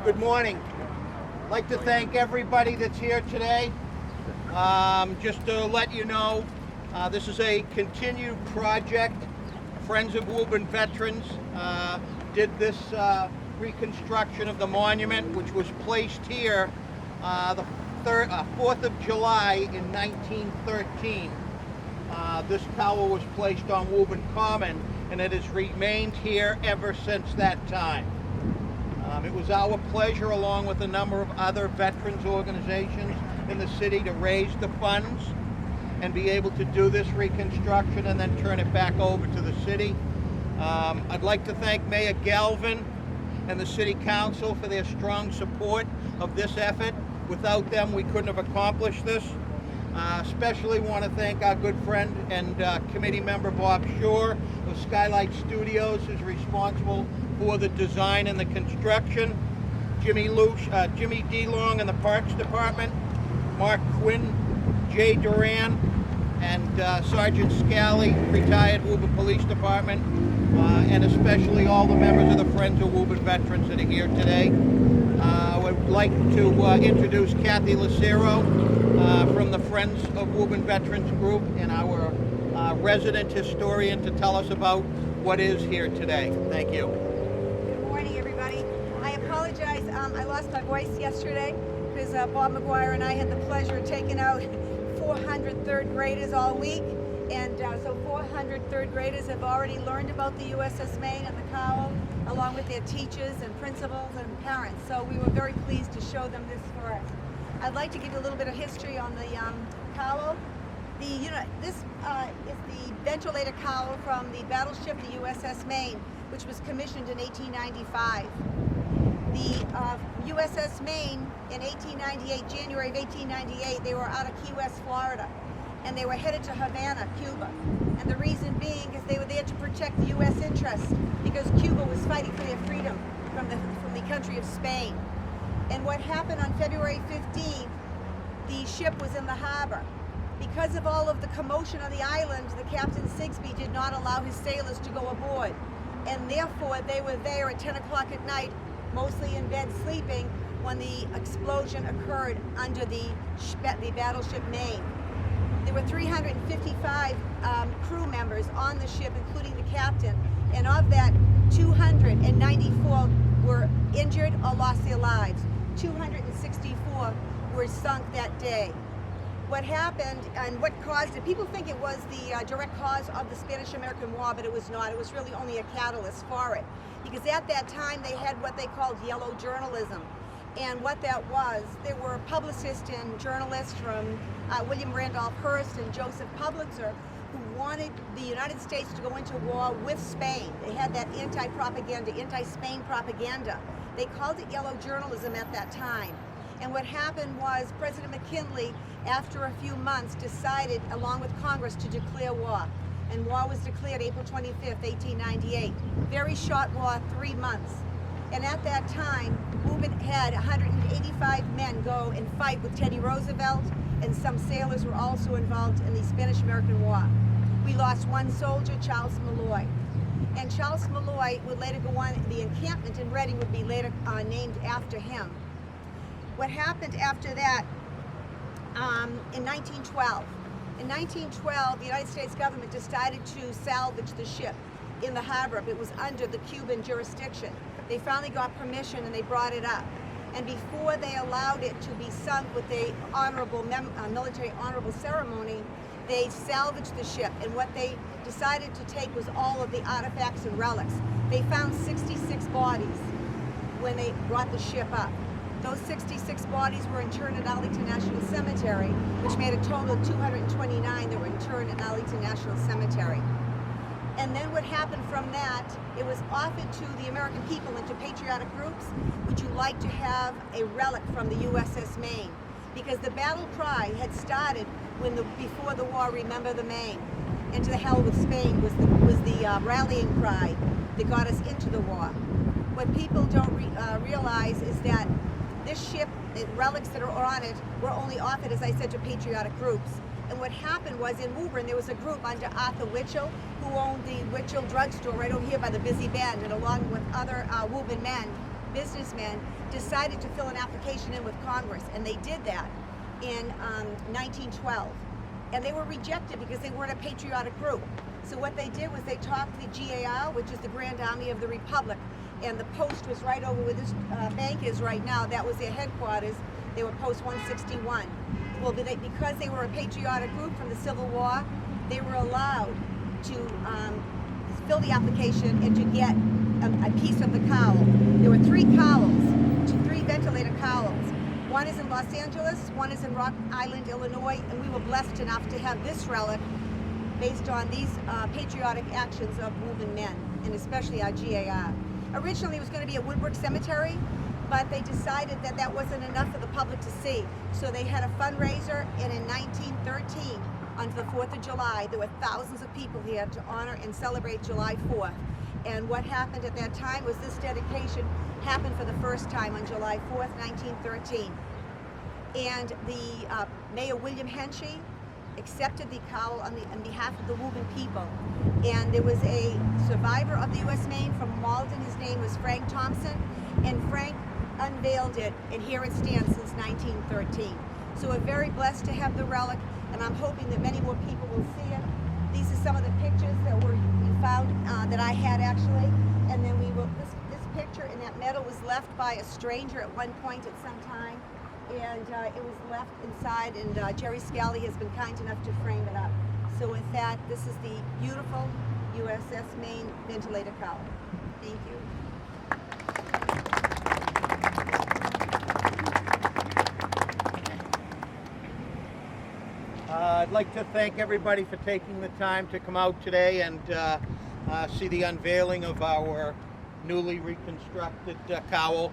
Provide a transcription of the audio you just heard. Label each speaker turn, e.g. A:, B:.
A: Good morning. I'd like to thank everybody that's here today. Just to let you know, this is a continued project. Friends of Woburn Veterans did this reconstruction of the monument, which was placed here the 4th of July in 1913. This cowl was placed on Woburn Common, and it has remained here ever since that time. It was our pleasure, along with a number of other veterans organizations in the city, to raise the funds and be able to do this reconstruction and then turn it back over to the city. I'd like to thank Mayor Galvin and the City Council for their strong support of this effort. Without them, we couldn't have accomplished this. Especially want to thank our good friend and committee member Bob Shore of Skylight Studios, who's responsible for the design and the construction. Jimmy DeLong in the Parks Department, Mark Quinn, Jay Duran, and Sergeant Scally, retired Woburn Police Department, and especially all the members of the Friends of Woburn Veterans that are here today. I would like to introduce Kathy Lucero from the Friends of Woburn Veterans Group, and our resident historian, to tell us about what is here today. Thank you.
B: Good morning, everybody. I apologize. I lost my voice yesterday because Bob McGuire and I had the pleasure of taking out 400 third graders all week. And so 400 third graders have already learned about the USS Maine and the cowl, along with their teachers and principals and parents. So we were very pleased to show them this first. I'd like to give you a little bit of history on the cowl. This is the ventilator cowl from the battleship, the USS Maine, which was commissioned in 1895. The USS Maine in 1898, January of 1898, they were out of Key West, Florida, and they were headed to Havana, Cuba. And the reason being is they were there to protect the U.S. interests, because Cuba was fighting for their freedom from the country of Spain. And what happened on February 15th, the ship was in the harbor. Because of all of the commotion on the island, the Captain Sigsbee did not allow his sailors to go aboard. And therefore, they were there at 10 o'clock at night, mostly in bed sleeping, when the explosion occurred under the battleship Maine. There were 355 crew members on the ship, including the captain, and of that, 294 were injured or lost their lives. 264 were sunk that day. What happened and what caused it, people think it was the direct cause of the Spanish-American War, but it was not. It was really only a catalyst for it. Because at that time, they had what they called yellow journalism. And what that was, there were publicists and journalists from William Randolph Hearst and Joseph Pulitzer who wanted the United States to go into war with Spain. They had that anti-propaganda, anti-Spain propaganda. They called it yellow journalism at that time. And what happened was President McKinley, after a few months, decided, along with Congress, to declare war. And war was declared April 25th, 1898. Very short war, 3 months. And at that time, Woburn had 185 men go and fight with Teddy Roosevelt, and some sailors were also involved in the Spanish-American War. We lost one soldier, Charles Malloy. And Charles Malloy would later go on, the encampment in Reading would be later named after him. What happened after that, in 1912. In 1912, the United States government decided to salvage the ship in the harbor. It was under the Cuban jurisdiction. They finally got permission and they brought it up. And before they allowed it to be sunk with a honorable military honorable ceremony, they salvaged the ship. And what they decided to take was all of the artifacts and relics. They found 66 bodies when they brought the ship up. Those 66 bodies were interred at Arlington National Cemetery, which made a total of 229 that were interred at Arlington National Cemetery. And then what happened from that, it was offered to the American people and to patriotic groups, would you like to have a relic from the USS Maine? Because the battle cry had started before the war, remember the Maine. And to the hell with Spain was the rallying cry that got us into the war. What people don't realize is that this ship, the relics that are on it, were only offered, as I said, to patriotic groups. And what happened was in Woburn, there was a group under Arthur Witchell, who owned the Witchell drugstore right over here by the Busy Bend, and along with other Woburn men, businessmen decided to fill an application in with Congress, and they did that in 1912. And they were rejected because they weren't a patriotic group. So what they did was they talked to the GAR, which is the Grand Army of the Republic, and the post was right over where this bank is right now. That was their headquarters. They were post 161. Well, because they were a patriotic group from the Civil War, they were allowed to fill the application and to get a piece of the cowl. There were 3 cowls, 3 ventilator cowls. One is in Los Angeles, one is in Rock Island, Illinois, and we were blessed enough to have this relic based on these patriotic actions of Woburn men, and especially our GAR. Originally it was going to be at Woodbrook Cemetery, but they decided that that wasn't enough for the public to see. So they had a fundraiser, and in 1913, on the 4th of July, there were thousands of people here to honor and celebrate July 4th. And what happened at that time was this dedication happened for the first time on July 4th, 1913. And the Mayor William Henshey accepted the cowl on behalf of the Woburn people. And there was a survivor of the U.S. Maine from Malden. His name was Frank Thompson, and Frank unveiled it, and here it stands since 1913. So we're very blessed to have the relic, and I'm hoping that many more people will see it. These are some of the pictures that we found that I had actually, and then we will. This picture and that medal was left by a stranger at one point at some time, and it was left inside, and Jerry Scally has been kind enough to frame it up. So with that, this is the beautiful USS Maine ventilator cowl. Thank you.
A: I'd like to thank everybody for taking the time to come out today and see the unveiling of our newly reconstructed cowl.